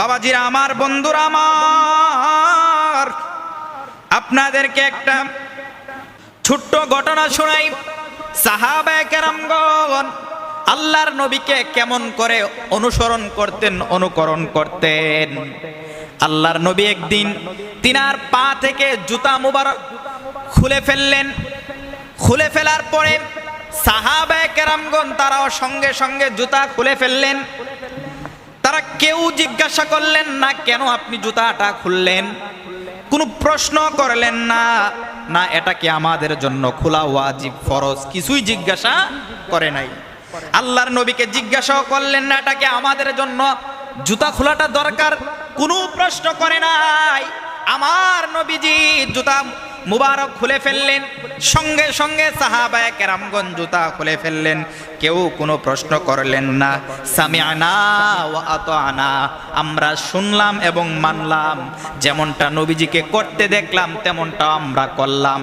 বাবাজিরা আমার, বন্ধুরা আমার, আপনাদেরকে একটা ছোট্ট ঘটনা শোনাই। সাহাবায়ে কেরামগণ আল্লাহর নবীকে কেমন করে অনুসরণ করতেন, অনুকরণ করতেন। আল্লাহর নবী একদিন তিনার পা থেকে জুতা মুবারক খুলে ফেললেন। খুলে ফেলার পরে সাহাবায়ে কেরামগণ তারাও সঙ্গে সঙ্গে জুতা খুলে ফেললেন। তারা কেউ জিজ্ঞাসা করলেন না, কেন আপনি জুতাটা খুললেন? কোনো প্রশ্ন করলেন না, না এটা কি আমাদের জন্য খোলা ওয়াজিব ফরজ, কিছুই জিজ্ঞাসা করে নাই। আল্লাহর নবীকে জিজ্ঞাসাও করলেন না এটা কি আমাদের জন্য জুতা খোলাটা দরকার, কোনো প্রশ্ন করে নাই। আমার নবীজি জুতা মুবারক খুলে ফেললেন, সঙ্গে সঙ্গে সাহাবায়ে কেরামগণ জুতা খুলে ফেললেন, কেউ কোনো প্রশ্ন করলেন না। সামিআনা ওয়া আতানা, আমরা শুনলাম এবং মানলাম, যেমনটা নবীজিকে করতে দেখলাম তেমনটা আমরা করলাম।